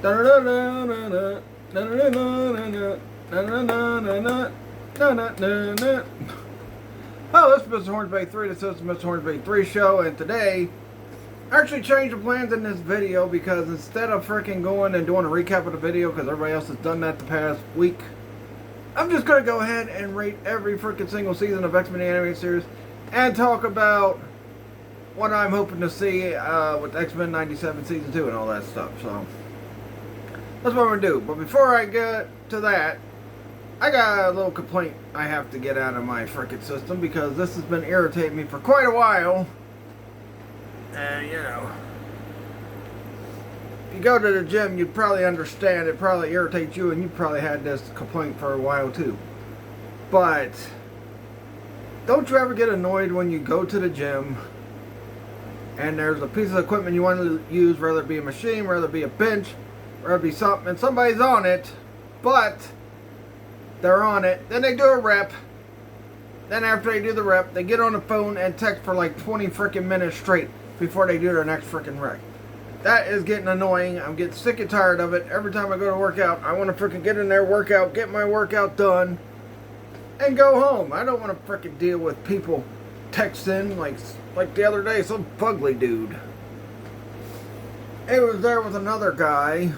Hello, this is Mr. Hornsby 3. This is the Mr. Hornsby 3 show, and today I actually changed the plans in this video because instead of freaking going and doing a recap of the video, because everybody else has done that the past week, I'm just going to go ahead and rate every freaking single season of X-Men the Animated Series and talk about what I'm hoping to see with x-men97 Season 2 and all that stuff. So, that's what I'm going to do. But before I get to that, I got a little complaint I have to get out of my freaking system because this has been irritating me for quite a while. And, you know, if you go to the gym, you probably understand. It probably irritates you, and you probably had this complaint for a while too. But don't you ever get annoyed when you go to the gym and there's a piece of equipment you want to use, whether it be a machine, whether it be a bench, whether it be something, and somebody's on it, but they're on it, then they do a rep, then after they do the rep, they get on the phone and text for like 20 freaking minutes straight before they do their next freaking rep. That is getting annoying. I'm getting sick and tired of it. Every time I go to work out, I want to freaking get in there, work out, get my workout done, and go home. I don't want to freaking deal with people texting like the other day, some fugly dude. It was there with another guy,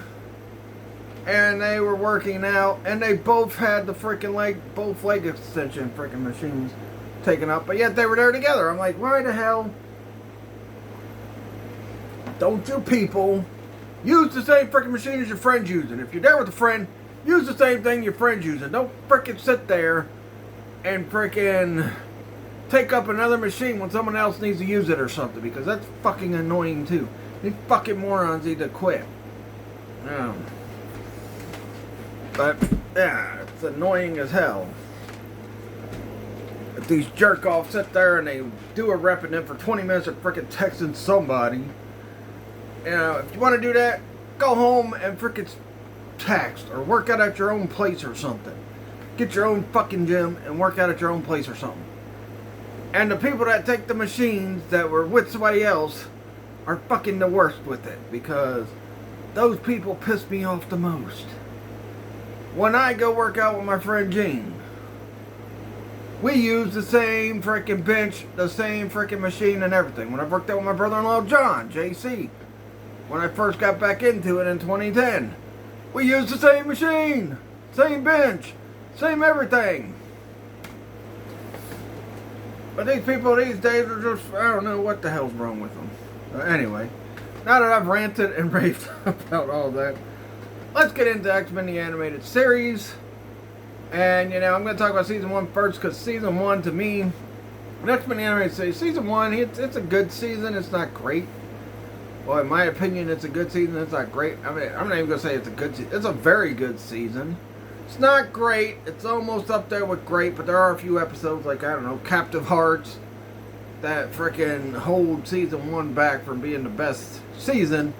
and they were working out, and they both had the freaking both leg extension freaking machines taken up, but yet they were there together. I'm like, why the hell don't you people use the same freaking machine as your friend's using? If you're there with a friend, use the same thing your friend's using. Don't freaking sit there and freaking take up another machine when someone else needs to use it or something, because that's fucking annoying too. These fucking morons need to quit. But, yeah, it's annoying as hell. If these jerk-offs sit there and they do a rep and then for 20 minutes they're freaking texting somebody. You know, if you want to do that, go home and freaking text or work out at your own place or something. Get your own fucking gym and work out at your own place or something. And the people that take the machines that were with somebody else are fucking the worst with it, because those people piss me off the most. When I go work out with my friend Gene, we use the same freaking bench, the same freaking machine and everything. When I worked out with my brother-in-law John, JC, when I first got back into it in 2010, we used the same machine, same bench, same everything. But these people these days are just, I don't know what the hell's wrong with them. Anyway, now that I've ranted and raved about all that, let's get into X-Men the Animated Series. And, you know, I'm going to talk about Season 1 first, because Season 1, to me, X-Men the Animated Series, Season 1, it's a good season. It's not great. Well, in my opinion, it's a good season. It's not great. I mean, I'm not even going to say it's a good season. It's a very good season. It's not great. It's almost up there with great, but there are a few episodes, like, I don't know, Captive Hearts, that freaking hold Season 1 back from being the best season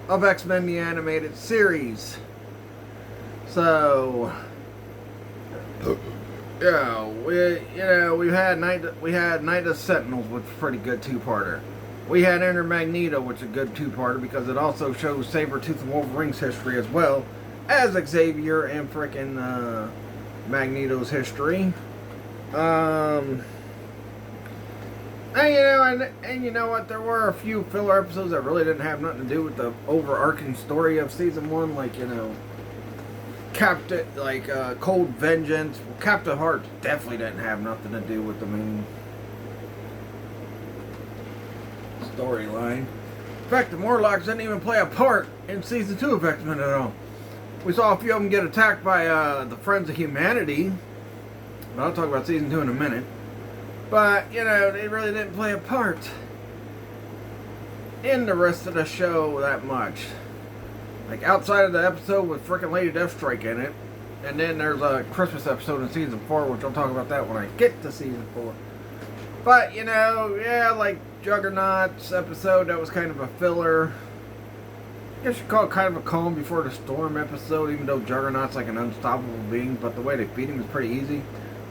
of X-Men the Animated Series. So, yeah, we had Night of the Sentinels, which was a pretty good two-parter. We had Enter Magneto, which is a good two-parter because it also shows Sabretooth and Wolverine's history as well as Xavier and freaking Magneto's history. And you know what? There were a few filler episodes that really didn't have nothing to do with the overarching story of Season 1, like, you know, Cold Vengeance. Well, Captive Hearts definitely didn't have nothing to do with the main storyline. In fact, the Morlocks didn't even play a part in Season 2 of X-Men at all. We saw a few of them get attacked by the Friends of Humanity, but I'll talk about Season 2 in a minute. But, you know, they really didn't play a part in the rest of the show that much. Like, outside of the episode with frickin' Lady Deathstrike in it. And then there's a Christmas episode in Season 4, which I'll talk about that when I get to Season 4. But, you know, yeah, like Juggernaut's episode, that was kind of a filler. I guess you call it kind of a calm before the storm episode, even though Juggernaut's like an unstoppable being, but the way they beat him is pretty easy.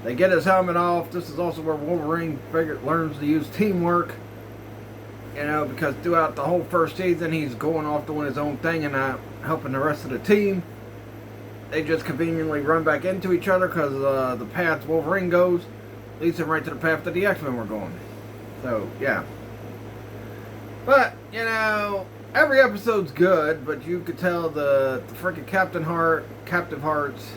They get his helmet off. This is also where Wolverine learns to use teamwork. You know, because throughout the whole first season, he's going off doing his own thing and not helping the rest of the team. They just conveniently run back into each other because the path Wolverine goes leads him right to the path that the X-Men were going. So, yeah. But, you know, every episode's good, but you could tell the freaking Captive Hearts,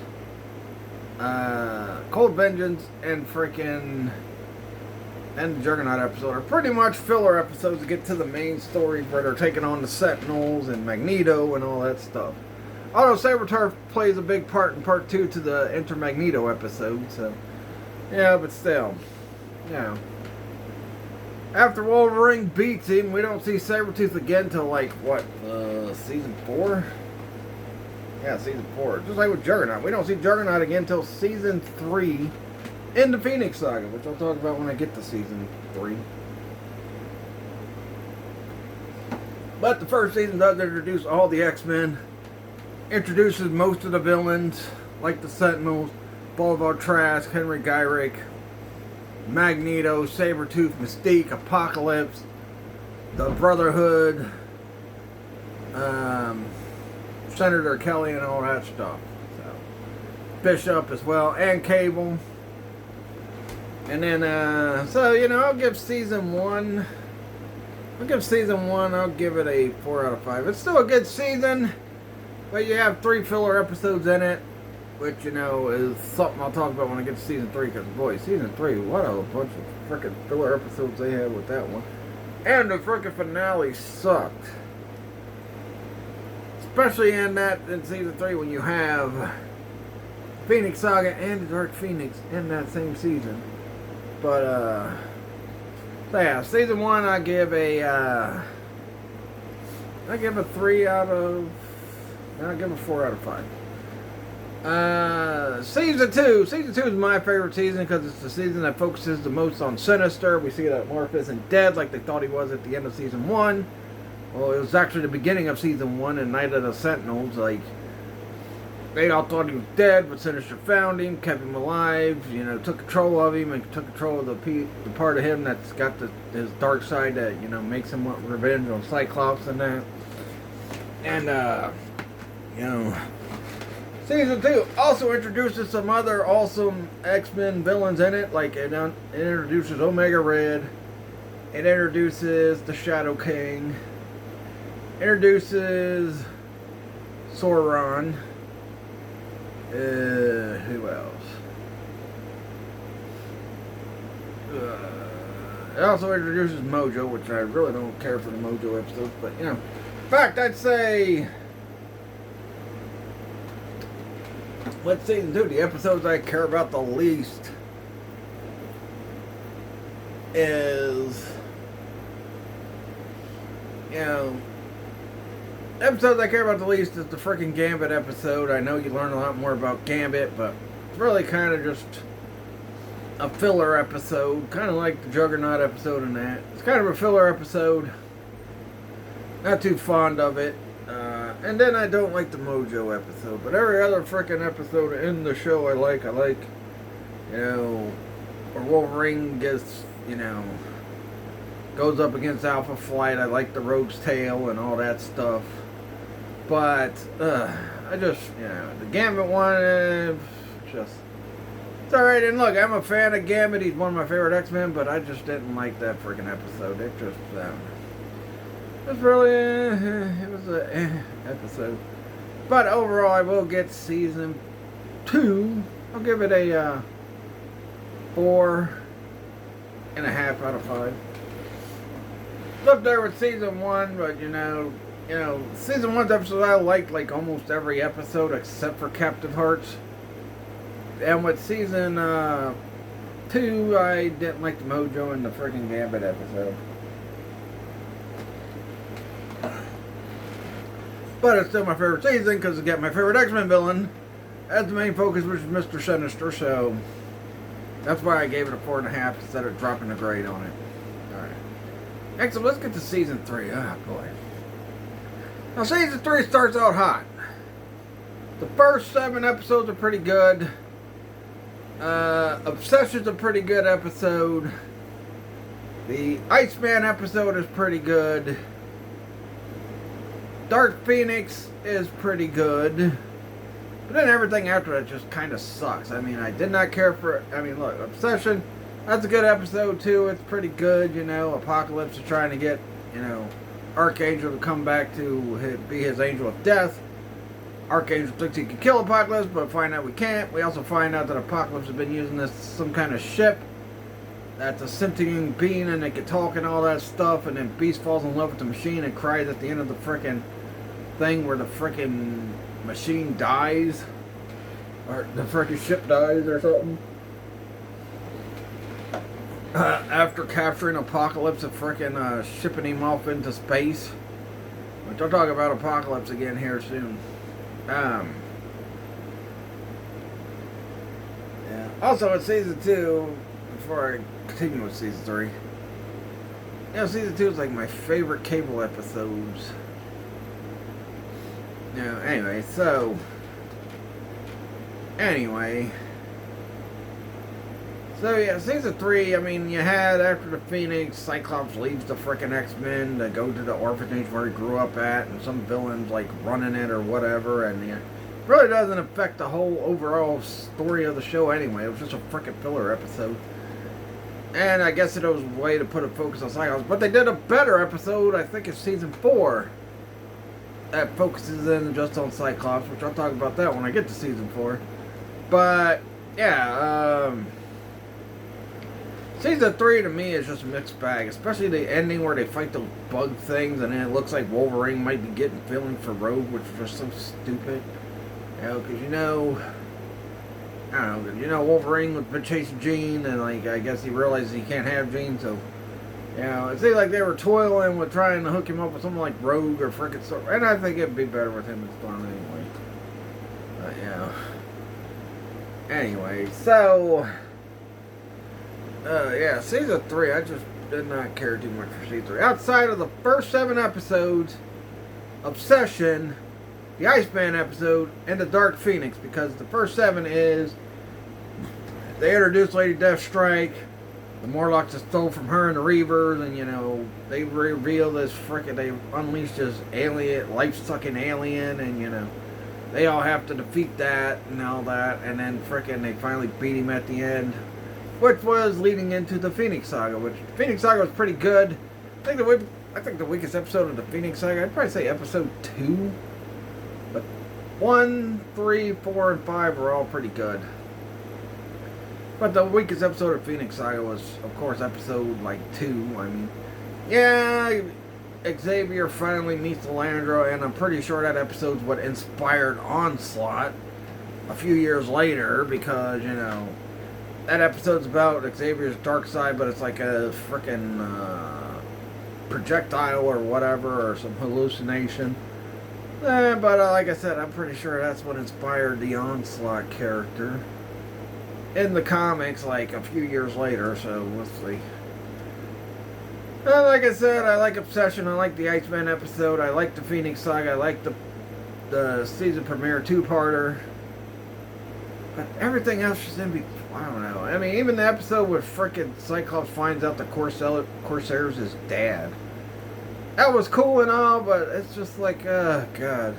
Cold Vengeance, and the Juggernaut episode are pretty much filler episodes to get to the main story where they're taking on the Sentinels and Magneto and all that stuff. Although Saberturf plays a big part in part 2 to the Enter Magneto episode, so yeah, but still, yeah. After Wolverine beats him, we don't see Sabretooth again till like what, season 4? Yeah, season 4. Just like with Juggernaut, we don't see Juggernaut again till season 3. In the Phoenix Saga, which I'll talk about when I get to season 3. But the first season does introduce all the X-Men. Introduces most of the villains, like the Sentinels, Bolivar Trask, Henry Gyrick, Magneto, Sabretooth, Mystique, Apocalypse, the Brotherhood, Senator Kelly, and all that stuff. So, Bishop as well, and Cable. And then, so, you know, I'll give season 1, I'll give it a 4 out of 5. It's still a good season, but you have 3 filler episodes in it, which, you know, is something I'll talk about when I get to season 3, because, boy, season 3, what a bunch of freaking filler episodes they had with that one. And the freaking finale sucked. Especially in season 3 when you have Phoenix Saga and the Dark Phoenix in that same season. But, so yeah, season 1 I give a 3 out of, I'll give a 4 out of 5. Season 2 is my favorite season because it's the season that focuses the most on Sinister. We see that Morph isn't dead like they thought he was at the end of season 1. Well, it was actually the beginning of season 1 and Night of the Sentinels, like, they all thought he was dead, but Sinister found him, kept him alive, you know, took control of him, and took control of the part of him that's got his dark side that, you know, makes him want revenge on Cyclops and that. And, you know, season 2 also introduces some other awesome X-Men villains in it, like it introduces Omega Red, it introduces the Shadow King, introduces Sauron. Who else? It also introduces Mojo, which I really don't care for the Mojo episodes, but, you know. In fact, I'd say, with season 2, the episodes I care about the least is, you know, episodes I care about the least is the freaking Gambit episode. I know you learn a lot more about Gambit, but it's really kind of just a filler episode. Kind of like the Juggernaut episode and that. It's kind of a filler episode. Not too fond of it. And then I don't like the Mojo episode. But every other freaking episode in the show I like, you know, where Wolverine gets, you know, goes up against Alpha Flight. I like the Rogue's Tale and all that stuff. But, I just, you know, the Gambit one, it's alright. And look, I'm a fan of Gambit. He's one of my favorite X-Men, but I just didn't like that freaking episode. It just, it was really, it was a episode. But overall, I will get season 2. I'll give it a 4.5 out of 5. Up there with season 1, but you know, season 1's episode I liked like almost every episode except for Captive Hearts. And with season 2, I didn't like the Mojo and the freaking Gambit episode. But it's still my favorite season because it got my favorite X-Men villain as the main focus, which is Mr. Sinister. So that's why I gave it a 4.5 instead of dropping a grade on it. Alright. Next up, let's get to season 3. Oh boy. Now season 3 starts out hot. The first 7 episodes are pretty good. Obsession's a pretty good episode. The Iceman episode is pretty good. Dark Phoenix is pretty good. But then everything after that just kind of sucks. I mean, I did not care for... I mean, look, Obsession, that's a good episode too. It's pretty good, you know. Apocalypse is trying to get, you know, Archangel to come back to be his angel of death. Archangel thinks he can kill Apocalypse, but find out we can't. We also find out that Apocalypse has been using this some kind of ship that's a sentient being and they can talk and all that stuff. And then Beast falls in love with the machine and cries at the end of the frickin' thing where the frickin' machine dies. Or the frickin' ship dies or something. After capturing Apocalypse and frickin' shipping him off into space. Which I'll talk about Apocalypse again here soon. Yeah. Also, in season 2, before I continue with season 3, you know, season 2 is like my favorite Cable episodes. Yeah. Anyway, so yeah, season 3, I mean, you had after the Phoenix, Cyclops leaves the frickin' X-Men to go to the orphanage where he grew up at, and some villains like running it or whatever, and it really doesn't affect the whole overall story of the show anyway. It was just a frickin' filler episode. And I guess it was a way to put a focus on Cyclops, but they did a better episode, I think it's season 4, that focuses in just on Cyclops, which I'll talk about that when I get to season 4. But, yeah, season 3 to me is just a mixed bag, especially the ending where they fight those bug things and then it looks like Wolverine might be getting feeling for Rogue, which was just so stupid. You know, because I don't know, you know, Wolverine was been chasing Jean and like I guess he realized he can't have Jean, so you know, it seemed like they were toiling with trying to hook him up with something like Rogue or frickin' Storm, and I think it'd be better with him and Storm anyway. But yeah. Anyway, so yeah, season 3, I just did not care too much for season 3. Outside of the first 7 episodes, Obsession, the Iceman episode, and the Dark Phoenix, because the first 7 is they introduced Lady Deathstrike, the Morlocks that stole from her and the Reavers, and you know, they reveal this frickin', they unleashed this alien, life-sucking alien, and you know, they all have to defeat that and all that, and then frickin' they finally beat him at the end. Which was leading into the Phoenix Saga, which the Phoenix Saga was pretty good. I think the weakest episode of the Phoenix Saga, I'd probably say episode 2. But 1, 3, 4, and 5 were all pretty good. But the weakest episode of Phoenix Saga was, of course, episode like 2. I mean, yeah, Xavier finally meets Landra, and I'm pretty sure that episode's what inspired Onslaught a few years later, because, you know, that episode's about Xavier's dark side, but it's like a frickin' projectile or whatever, or some hallucination. But like I said, I'm pretty sure that's what inspired the Onslaught character in the comics, like a few years later, so we'll see. Like I said, I like Obsession, I like the Iceman episode, I like the Phoenix Saga, I like the season premiere 2-parter. But everything else is in between. I don't know. I mean, even the episode where frickin' Cyclops finds out the Corsair's his dad. That was cool and all, but it's just like, God.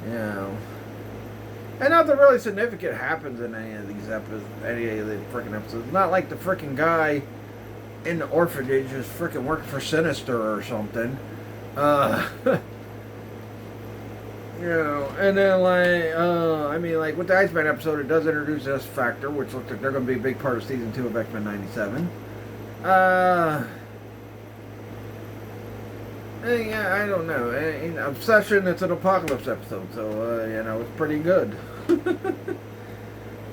You know. And nothing really significant happens in any of these episodes, any of the frickin' episodes. Not like the frickin' guy in the orphanage is frickin' working for Sinister or something. You know, and then like, I mean, like with the Iceman episode, it does introduce S Factor, which looks like they're going to be a big part of season 2 of X-Men 97. Yeah, I don't know. In Obsession, it's an Apocalypse episode, so you know, it's pretty good.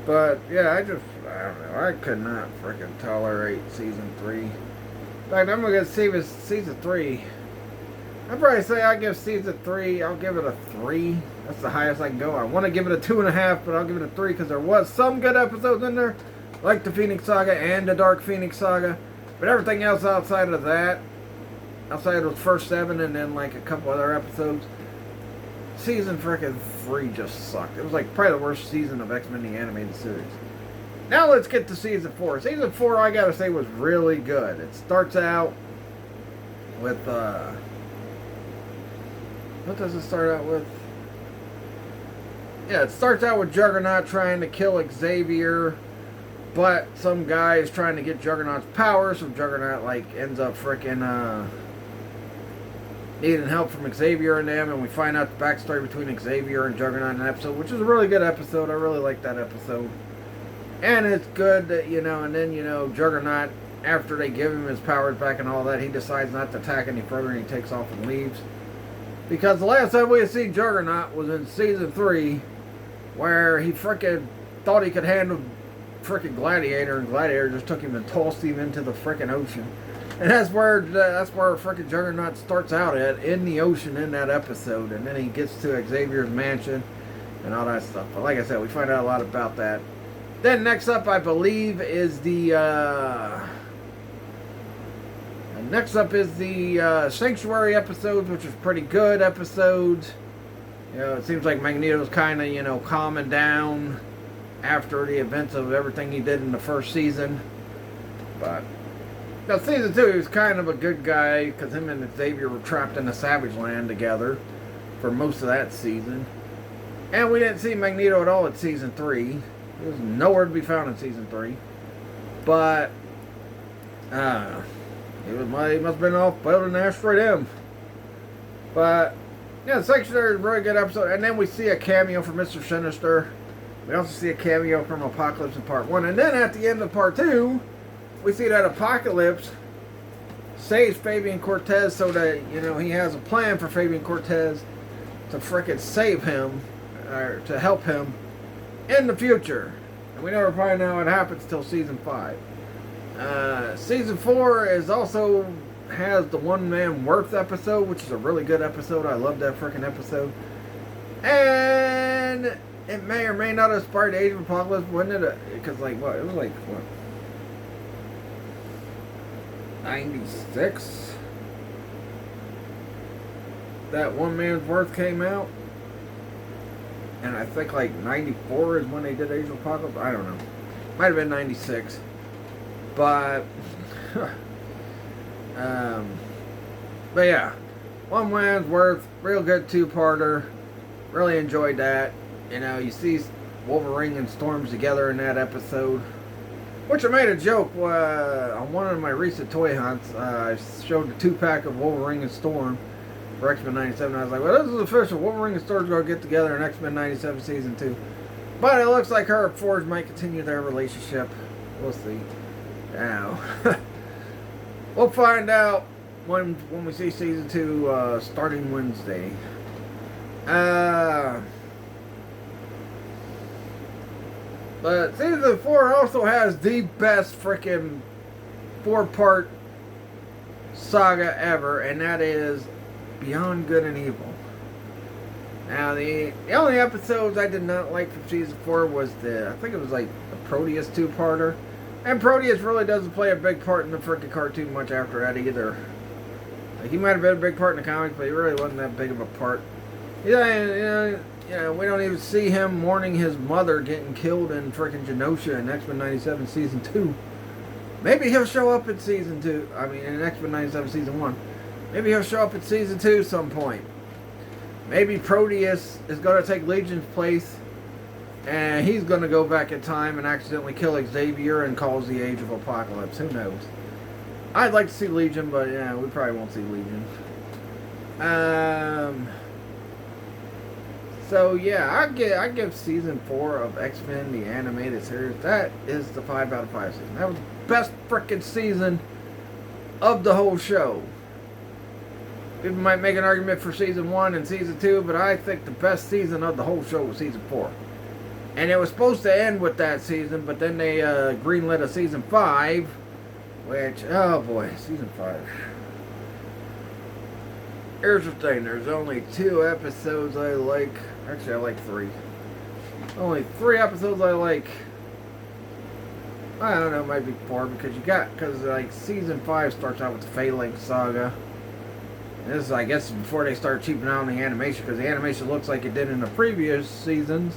But yeah, I don't know. I could not freaking tolerate season 3. In fact, I'm gonna see this season 3. I'd probably say I'll give season 3, I'll give it a 3. That's the highest I can go. I want to give it a 2.5, but I'll give it a 3 because there was some good episodes in there, like the Phoenix Saga and the Dark Phoenix Saga. But everything else outside of that, outside of those first 7 and then like a couple other episodes, season frickin' 3 just sucked. It was like probably the worst season of X-Men the Animated Series. Now let's get to season 4. Season 4, I gotta say, was really good. It starts out with, what does it start out with? Yeah, it starts out with Juggernaut trying to kill Xavier, but some guy is trying to get Juggernaut's power, so Juggernaut, like, ends up frickin', needing help from Xavier and them, and we find out the backstory between Xavier and Juggernaut in an episode, which is a really good episode. I really like that episode. And it's good that, and then, Juggernaut, after they give him his powers back and all that, he decides not to attack any further, and he takes off and leaves. Because the last time we had seen Juggernaut was in season 3, where he frickin' thought he could handle frickin' Gladiator, and Gladiator just took him and tossed him into the frickin' ocean. And that's where frickin' Juggernaut starts out at, in the ocean in that episode. And then he gets to Xavier's mansion and all that stuff. But like I said, we find out a lot about that. Then next up, I believe, is the Sanctuary episodes, which is pretty good episodes. It seems like Magneto's kind of, calming down after the events of everything he did in the first season. But now season 2, he was kind of a good guy because him and Xavier were trapped in the Savage Land together for most of that season. And we didn't see Magneto at all in season 3. He was nowhere to be found in season 3. But he must have been off building Asteroid M. But yeah, Sanctuary is a very good episode. And then we see a cameo from Mr. Sinister. We also see a cameo from Apocalypse in part 1. And then at the end of part 2, we see that Apocalypse saves Fabian Cortez so that, he has a plan for Fabian Cortez to frickin' save him, or to help him in the future. And we never find out what happens till season 5. Season 4 has the One Man Worth episode, which is a really good episode. I love that freaking episode. And it may or may not have inspired Age of Apocalypse, wasn't it? Because, it was 96? That One Man's Worth came out. And I think 94 is when they did Age of Apocalypse. I don't know. Might have been 96. But but yeah, One Man's Worth, real good 2-parter. Really enjoyed that. You see Wolverine and Storms together in that episode, which I made a joke on one of my recent toy hunts. I showed the 2-pack of Wolverine and Storm for X-Men97. I was like, well, this is official. Wolverine and Storm's going to get together in X-Men97 Season 2. But it looks like her and Forge might continue their relationship. We'll see. Now, we'll find out when we see Season 2 starting Wednesday. But Season 4 also has the best freaking 4-part saga ever, and that is Beyond Good and Evil. Now, the only episodes I did not like from Season 4 was I think it was the Proteus 2-parter. And Proteus really doesn't play a big part in the freaking cartoon much after that either. He might have been a big part in the comics, but he really wasn't that big of a part. We don't even see him mourning his mother getting killed in freaking Genosha in X-Men97 Season 2. Maybe he'll show up in Season 2. I mean, in X-Men97 Season 1. Maybe he'll show up in Season 2 some point. Maybe Proteus is going to take Legion's place, and he's going to go back in time and accidentally kill Xavier and cause the Age of Apocalypse. Who knows? I'd like to see Legion, but yeah, we probably won't see Legion. So yeah, I give Season 4 of X-Men, the animated series, that is the 5 out of 5 season. That was the best frickin' season of the whole show. People might make an argument for Season 1 and Season 2, but I think the best season of the whole show was Season 4. And it was supposed to end with that season, but then they greenlit a Season 5, which, oh boy, Season 5. Here's the thing, there's only 2 episodes I like. Actually, I like 3. Only 3 episodes I like. I don't know, might be 4, because Season 5 starts out with the Phalanx Saga. And this is, I guess, before they start cheaping out on the animation, because the animation looks like it did in the previous seasons.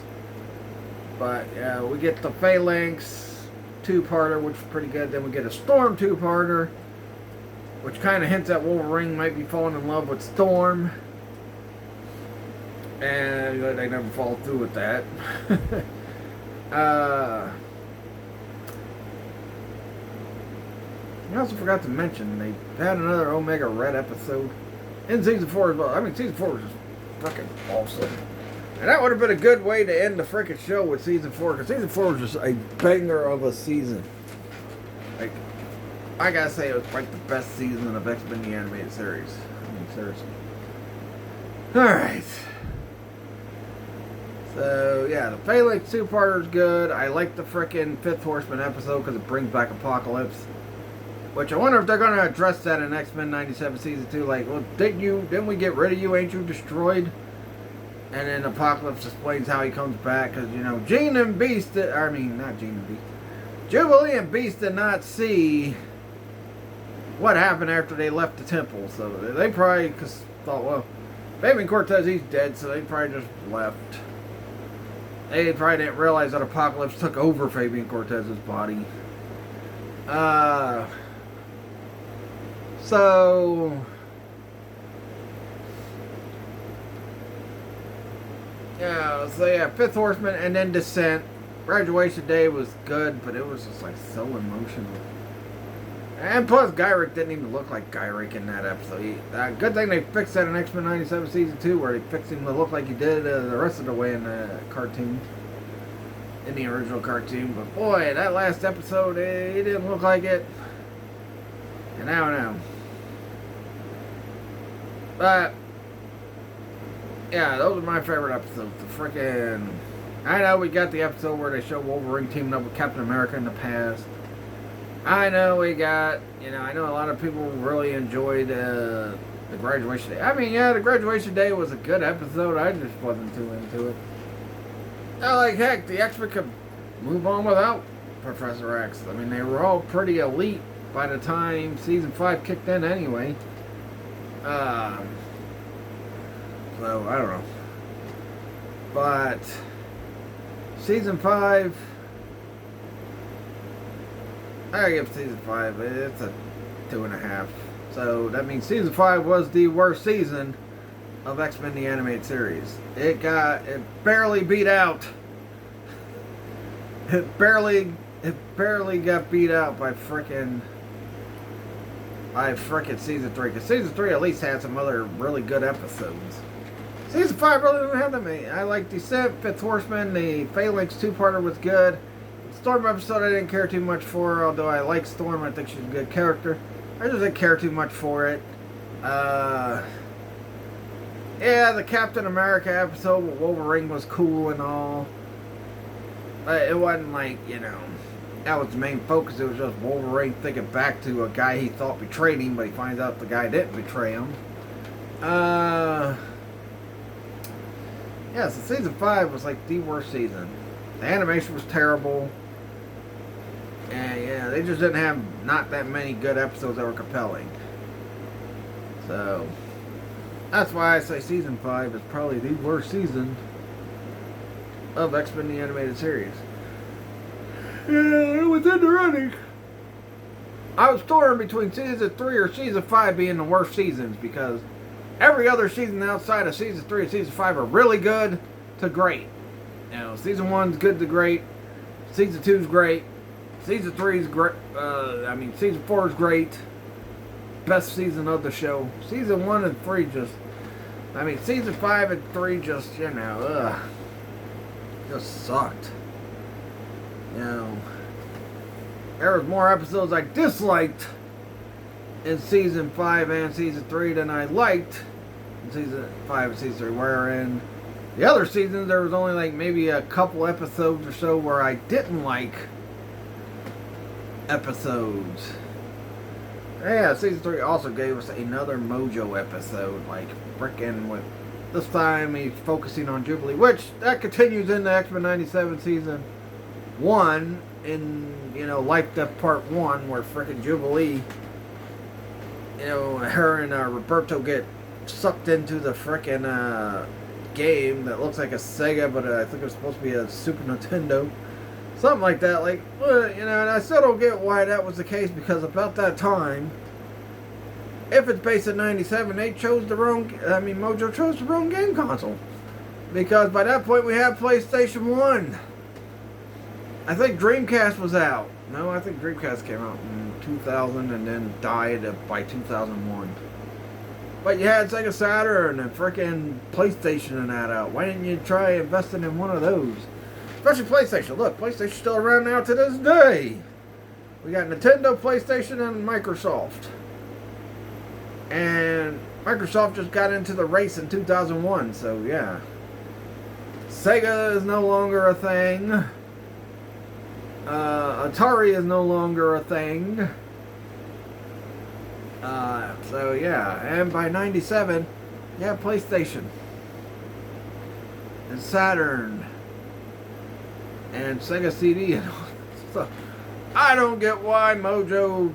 But, yeah, we get the Phalanx, two-parter, which was pretty good. Then we get a Storm two-parter, which kind of hints at Wolverine might be falling in love with Storm. And they never follow through with that. I also forgot to mention they had another Omega Red episode in season 4 as well. I mean, season 4 was just freaking awesome. And that would have been a good way to end the freaking show with season 4, because season 4 was just a banger of a season. Like, I gotta say, it was like the best season of X-Men the Animated Series. I mean, seriously. Alright. So, yeah, the Phalanx two-parter is good. I like the frickin' Fifth Horseman episode because it brings back Apocalypse. Which I wonder if they're going to address that in X-Men 97 Season 2. Like, well, didn't we get rid of you? Ain't you destroyed? And then Apocalypse explains how he comes back. Because, you know, Jean and Beast, not Jean and Beast. Jubilee and Beast did not see what happened after they left the temple. So they probably thought, well, Fabian Cortez, he's dead. So they probably just left. They probably didn't realize that Apocalypse took over Fabian Cortez's body. So yeah, Fifth Horseman and then Descent. Graduation Day was good, but it was just like so emotional. And plus, Gyrick didn't even look like Gyrick in that episode. Good thing they fixed that in X-Men 97 Season 2, where they fixed him to look like he did the rest of the way in the cartoon. In the original cartoon. But boy, that last episode, he didn't look like it. And I don't know. But, yeah, those are my favorite episodes. The frickin'... I know we got the episode where they show Wolverine teaming up with Captain America in the past. I know we got, I know a lot of people really enjoyed the Graduation Day. I mean, yeah, the Graduation Day was a good episode. I just wasn't too into it. Like, heck, the X-Men could move on without Professor X. I mean, they were all pretty elite by the time Season 5 kicked in anyway. So, I don't know. But, Season 5... I gotta give Season 5, it's a 2.5. So that means Season 5 was the worst season of X-Men the Animated Series. It barely beat out. It barely got beat out by frickin' Season 3. Because Season 3 at least had some other really good episodes. Season 5 really didn't have that many. I like Descent, Fifth Horseman, the Phalanx two-parter was good. Storm episode I didn't care too much for, although I like Storm. I think she's a good character. I just didn't care too much for it. Yeah, the Captain America episode with Wolverine was cool and all. But it wasn't like, that was the main focus. It was just Wolverine thinking back to a guy he thought betrayed him, but he finds out the guy didn't betray him. Yeah, so Season 5 was like the worst season. The animation was terrible. And yeah, they just didn't have not that many good episodes that were compelling. So, that's why I say Season 5 is probably the worst season of X-Men the Animated Series. Yeah, it was in the running. I was torn between Season 3 or Season 5 being the worst seasons, because every other season outside of Season 3 and Season 5 are really good to great. Season 1's good to great. Season 2's great. Season 3's great. Season 4's great. Best season of the show. Season 1 and 3 just... Season 5 and 3 just, just sucked. There was more episodes I disliked in Season 5 and Season 3 than I liked in Season 5 and Season 3. Wherein the other seasons, there was only like maybe a couple episodes or so where I didn't like episodes. Yeah, Season 3 also gave us another Mojo episode, like frickin' with, this time he's focusing on Jubilee, which that continues into X-Men 97 Season 1 in, Life Death Part 1, where frickin' Jubilee, her and Roberto get sucked into the frickin' game that looks like a Sega, but I think it was supposed to be a Super Nintendo. Something like that. Like, you know, and I still don't get why that was the case, because about that time, if it's based in 97, they chose the wrong, Mojo chose the wrong game console. Because by that point we had PlayStation 1. I think Dreamcast was out. No, I think Dreamcast came out in 2000 and then died by 2001. But you had Sega Saturn and frickin' PlayStation and that out. Why didn't you try investing in one of those? Especially PlayStation. Look, PlayStation's still around now to this day. We got Nintendo, PlayStation, and Microsoft. And Microsoft just got into the race in 2001, so yeah. Sega is no longer a thing. Atari is no longer a thing. So yeah, and by 97, yeah, PlayStation and Saturn and Sega CD and all that stuff. I don't get why Mojo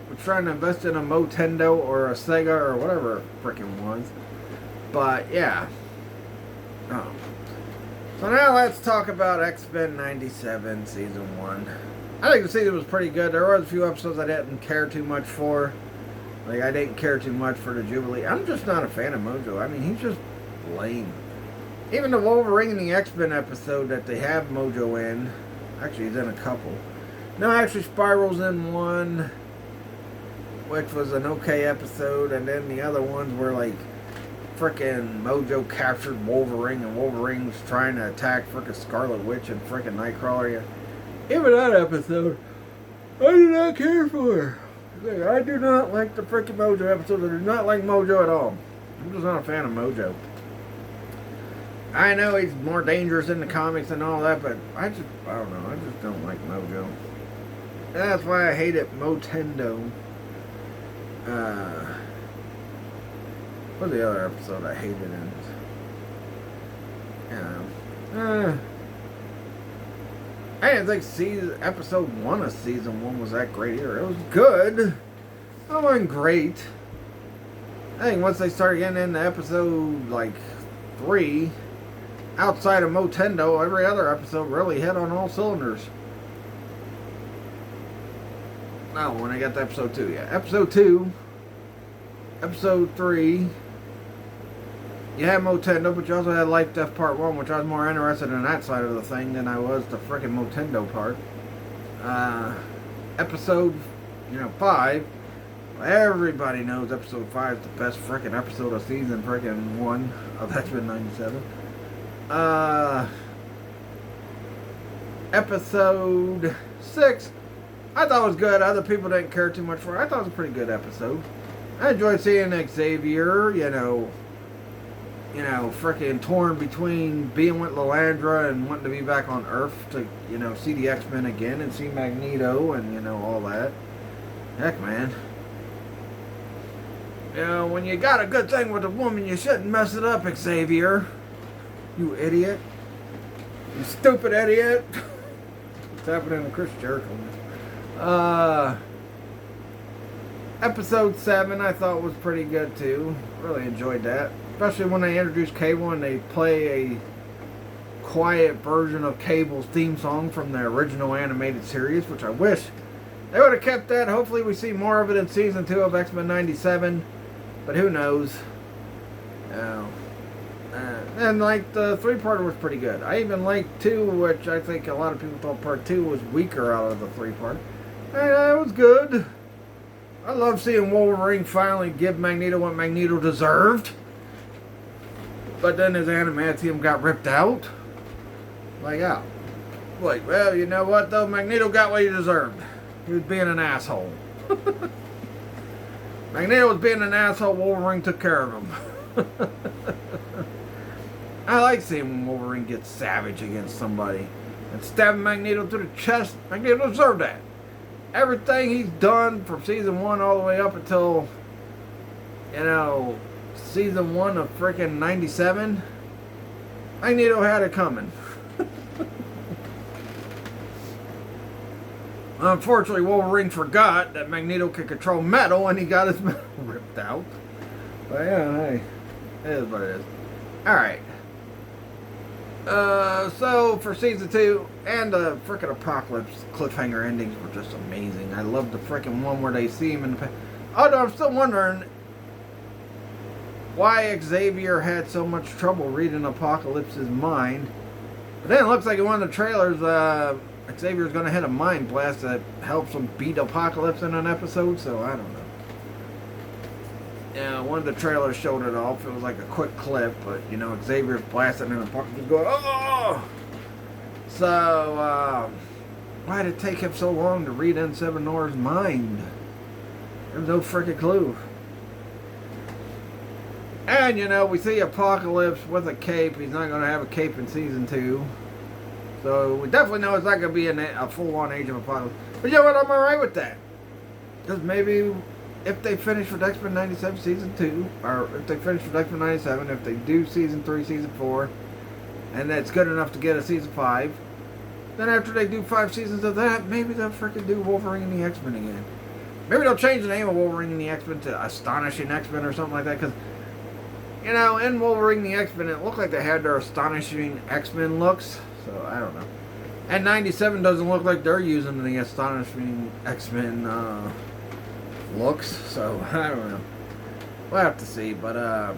was trying to invest in a Motendo or a Sega or whatever it freaking was. But yeah. Oh. So now let's talk about X-Men97 Season 1. I think the season was pretty good. There was a few episodes I didn't care too much for. Like, I didn't care too much for the Jubilee. I'm just not a fan of Mojo. I mean, he's just lame. Even the Wolverine and the X-Men episode that they have Mojo in. Actually, he's in a couple. No, actually, Spiral's in one, which was an okay episode. And then the other ones were like, frickin' Mojo captured Wolverine, and Wolverine's trying to attack frickin' Scarlet Witch and frickin' Nightcrawler. Yeah. Even that episode, I do not care for. I do not like the frickin' Mojo episode. I do not like Mojo at all. I'm just not a fan of Mojo. I know he's more dangerous in the comics and all that, but I don't know. I just don't like Mojo. That's why I hate it. Motendo. What's the other episode I hated in? I didn't think episode 1 of season 1 was that great either. It was good. It wasn't great. I think once they started getting into episode like 3, outside of Motendo, every other episode really hit on all cylinders. No, when I got to episode 2, yeah. Episode 2, episode 3, you had Motendo, but you also had Life Death Part 1, which I was more interested in that side of the thing than I was the frickin' Motendo part. Episode, 5, everybody knows episode 5 is the best frickin' episode of season frickin' 1 of X-Men97. Episode 6, I thought it was good. Other people didn't care too much for it. I thought it was a pretty good episode. I enjoyed seeing Xavier, frickin' torn between being with Lilandra and wanting to be back on Earth to, see the X-Men again and see Magneto and, all that. Heck, man. When you got a good thing with a woman, you shouldn't mess it up, Xavier. You idiot. You stupid idiot. What's happening to Chris Jericho? Episode 7 I thought was pretty good too. Really enjoyed that. Especially when they introduced Cable and they play a quiet version of Cable's theme song from the original animated series, which I wish they would have kept that. Hopefully we see more of it in Season 2 of X-Men 97. But who knows. And like the 3-parter was pretty good. I even liked 2, which I think a lot of people thought Part 2 was weaker out of the 3-part. And it was good. I love seeing Wolverine finally give Magneto what Magneto deserved. But then his adamantium got ripped out. Like, yeah. Like, well, you know what though? Magneto got what he deserved. He was being an asshole. Magneto was being an asshole. Wolverine took care of him. I like seeing when Wolverine gets savage against somebody. And stabbing Magneto through the chest. Magneto deserved that. Everything he's done from season 1 all the way up until, season 1 of freaking 97, Magneto had it coming. Unfortunately, Wolverine forgot that Magneto could control metal and he got his metal ripped out. But yeah, hey, it is what it is. Alright. So for season 2 and the frickin' Apocalypse cliffhanger endings were just amazing. I love the frickin' one where they see him in the. Although I'm still wondering why Xavier had so much trouble reading Apocalypse's mind. But then it looks like in one of the trailers, Xavier's going to hit a mind blast that helps him beat Apocalypse in an episode. So I don't know. Yeah, one of the trailers showed it off. It was like a quick clip, but you know, Xavier's blasting and Apocalypse is going, oh! So, why did it take him so long to read N7 Noir's mind? There's no freaking clue. And, you know, we see Apocalypse with a cape. He's not going to have a cape in season 2. So, we definitely know it's not going to be a full-on Age of Apocalypse. But you know what? I'm alright with that. Because maybe if they finish with X-Men97 season 2, or if they finish with X-Men97, if they do season 3, season 4, and that's good enough to get a season 5, then after they do 5 seasons of that, maybe they'll freaking do Wolverine and the X-Men again. Maybe they'll change the name of Wolverine and the X-Men to Astonishing X-Men or something like that, because, you know, in Wolverine and the X-Men, it looked like they had their Astonishing X-Men looks, so I don't know. And 97 doesn't look like they're using the Astonishing X-Men looks, so I don't know. We'll have to see, but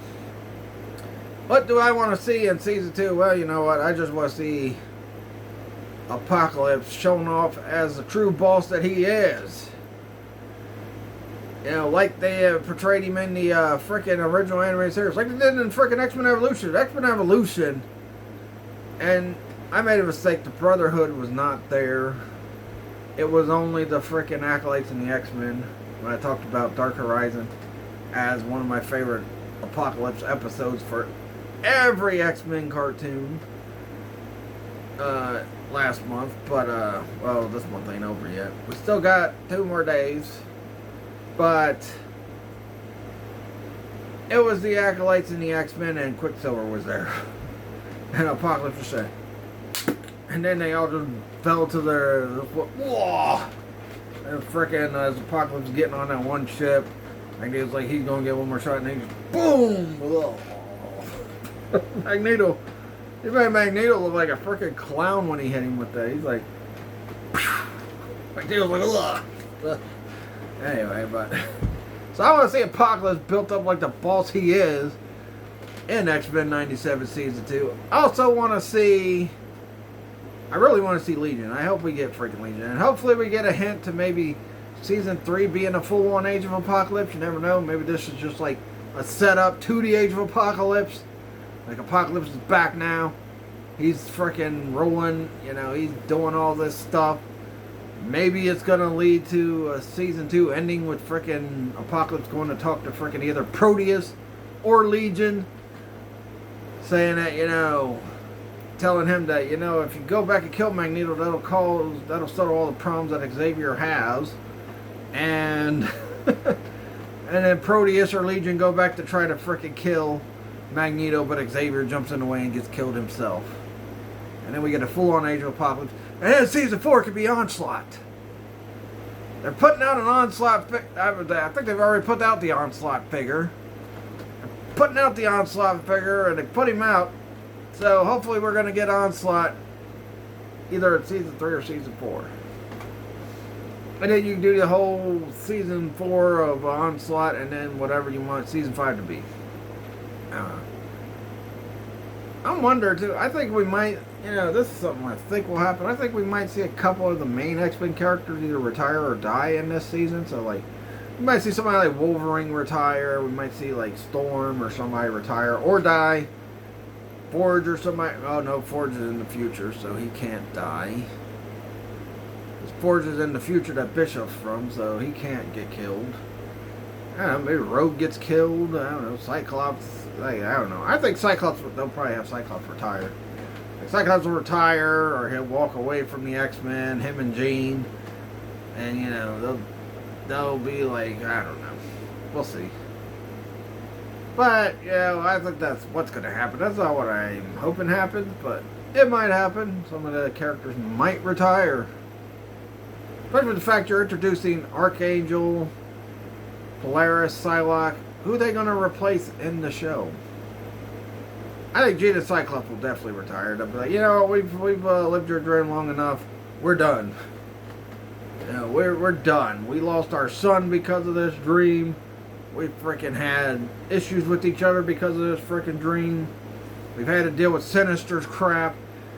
what do I want to see in season 2? Well, you know what, I just want to see Apocalypse shown off as the true boss that he is. You know, like they portrayed him in the frickin' original animated series, like they did in frickin' X-Men Evolution. X-Men Evolution, and I made a mistake, the Brotherhood was not there. It was only the frickin' Acolytes and the X-Men. When I talked about Dark Horizon as one of my favorite Apocalypse episodes for every X-Men cartoon last month, but well, this month ain't over yet. We still got 2 more days, but it was the Acolytes and the X-Men, and Quicksilver was there, and Apocalypse was saying, and then they all just fell to their whoa. And frickin' as Apocalypse was getting on that one ship, and he was like, he's gonna get one more shot, and he just boom. Magneto. He made Magneto look like a freaking clown when he hit him with that. He's like, Magneto's like, ugh. Anyway, but so I want to see Apocalypse built up like the boss he is in X-Men97 season 2. I also want to see, I really want to see Legion. I hope we get freaking Legion, and hopefully we get a hint to maybe season 3 being a full-on Age of Apocalypse. You never know. Maybe this is just like a setup to the Age of Apocalypse. Like, Apocalypse is back now. He's freaking rolling. You know, he's doing all this stuff. Maybe it's going to lead to a season 2 ending with freaking Apocalypse going to talk to freaking either Proteus or Legion. Saying that, you know, telling him that, you know, if you go back and kill Magneto, that'll settle all the problems that Xavier has. And, and then Proteus or Legion go back to try to freaking kill Magneto, but Xavier jumps in the way and gets killed himself. And then we get a full-on Age of Apocalypse. And then season 4 could be Onslaught. They're putting out an Onslaught I think they've already put out the Onslaught figure. They're putting out the Onslaught figure, and they put him out. So hopefully we're going to get Onslaught either in season 3 or season 4. And then you can do the whole season 4 of Onslaught, and then whatever you want season 5 to be. I wonder too. I think we might, you know, this is something I think will happen. I think we might see a couple of the main X-Men characters either retire or die in this season. So, like, we might see somebody like Wolverine retire. We might see, like, Storm or somebody retire or die. Forge or somebody. Oh, no, Forge is in the future, so he can't die. Because Forge is in the future that Bishop's from, so he can't get killed. I don't know, maybe Rogue gets killed. I don't know, Cyclops. I don't know. I think Cyclops, they'll probably have Cyclops retire. Like, Cyclops will retire, or he'll walk away from the X-Men, him and Jean. And, you know, they'll be like, I don't know. We'll see. But, you know, I think that's what's going to happen. That's not what I'm hoping happens, but it might happen. Some of the characters might retire. Especially with the fact you're introducing Archangel, Polaris, Psylocke. Who are they going to replace in the show? I think Gina Cyclops will definitely retire. They'll be like, you know, we've lived your dream long enough. We're done. You know, we're done. We lost our son because of this dream. We freaking had issues with each other because of this freaking dream. We've had to deal with Sinister's crap.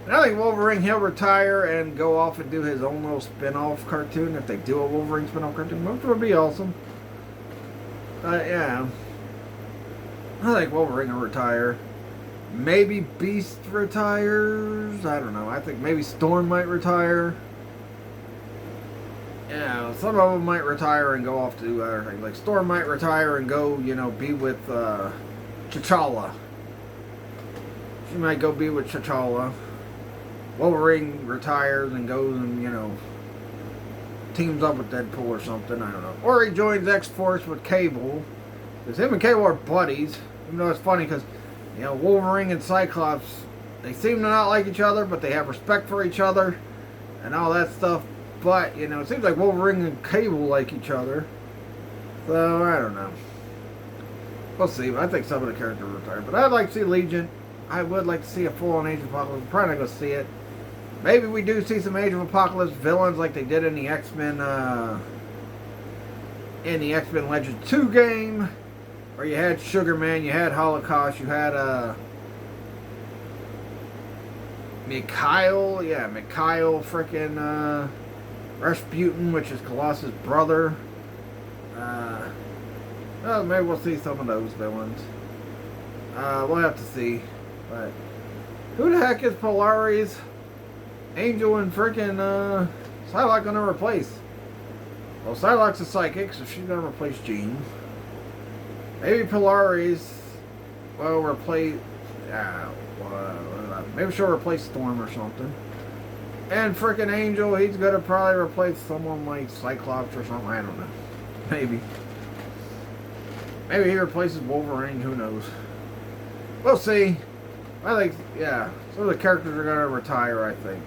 And I think Wolverine, he'll retire and go off and do his own little spin-off cartoon. If they do a Wolverine spin-off cartoon, which would be awesome. Yeah. I think Wolverine will retire. Maybe Beast retires. I don't know. I think maybe Storm might retire. Yeah, some of them might retire and go off to do other things. Like Storm might retire and go, you know, be with T'Challa. She might go be with T'Challa. Wolverine retires and goes and, you know, teams up with Deadpool or something. I don't know. Or he joins X-Force with Cable. Because him and Cable are buddies. Even though it's funny because, you know, Wolverine and Cyclops, they seem to not like each other, but they have respect for each other and all that stuff. But, you know, it seems like Wolverine and Cable like each other. So, I don't know. We'll see. I think some of the characters will retire. But I'd like to see Legion. I would like to see a full-on Age of Apocalypse. I'm probably not going to see it. Maybe we do see some Age of Apocalypse villains like they did in the X-Men, Legends 2 game. Where you had Sugar Man, you had Holocaust, you had, Mikhail freaking, Rasputin, which is Colossus' brother. Well, maybe we'll see some of those villains. We'll have to see. But who the heck is Polaris, Angel, and freaking Psylocke gonna replace? Well, Psylocke's a psychic, so she's gonna replace Jean. Maybe Polaris will replace. Maybe she'll replace Storm or something. And freaking Angel, he's gonna probably replace someone like Cyclops or something. I don't know. Maybe. Maybe he replaces Wolverine. Who knows? We'll see. I think, yeah, some of the characters are gonna retire. I think.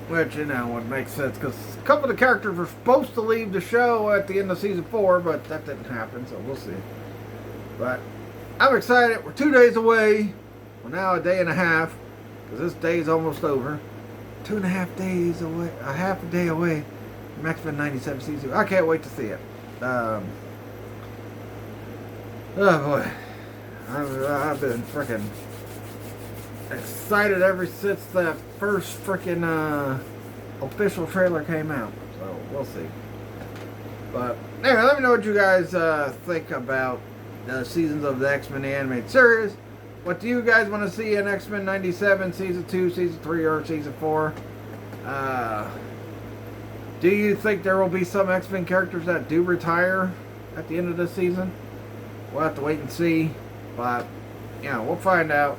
Which, you know, would make sense because a couple of the characters were supposed to leave the show at the end of season 4, but that didn't happen. So we'll see. But I'm excited. We're 2 days away. Well, now a day and a half. Because this day is almost over. 2.5 days away. A half a day away from x-men97 season 2. I can't wait to see it. Oh boy. I've been freaking excited ever since that first freaking official trailer came out. So we'll see. But anyway, let me know what you guys think about the seasons of the X-Men animated series. What do you guys want to see in X-Men 97 Season 2, Season 3, or Season 4? Do you think there will be some X-Men characters that do retire at the end of this season? We'll have to wait and see. But, yeah, we'll find out.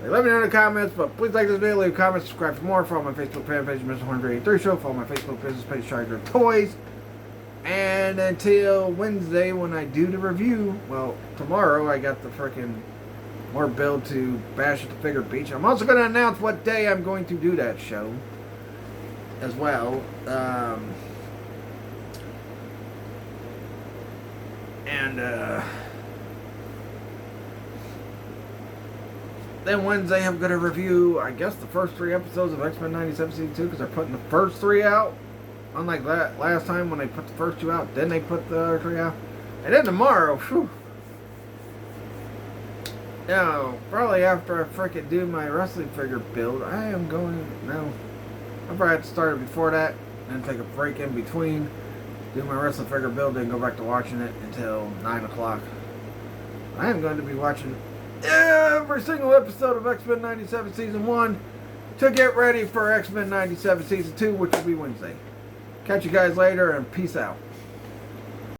Let me know in the comments, but please like this video, leave a comment, subscribe for more. Follow my Facebook fan page, Mr. 183 Show. Follow my Facebook business page, Charger Toys. And until Wednesday when I do the review, well, tomorrow I got the freaking more build to Bash at the Figure Beach. I'm also going to announce what day I'm going to do that show as well. Then Wednesday I'm going to review, I guess, the first 3 episodes of X-Men 97 Season 2 because they're putting the first 3 out. Unlike that last time when they put the first 2 out, then they put the other 3 out. And then tomorrow, whew. Now, probably after I freaking do my wrestling figure build, I am going, no, I'll probably have to start it before that, and take a break in between, do my wrestling figure build, and go back to watching it until 9 o'clock. I am going to be watching every single episode of X-Men 97 Season 1 to get ready for X-Men 97 Season 2, which will be Wednesday. Catch you guys later, and peace out.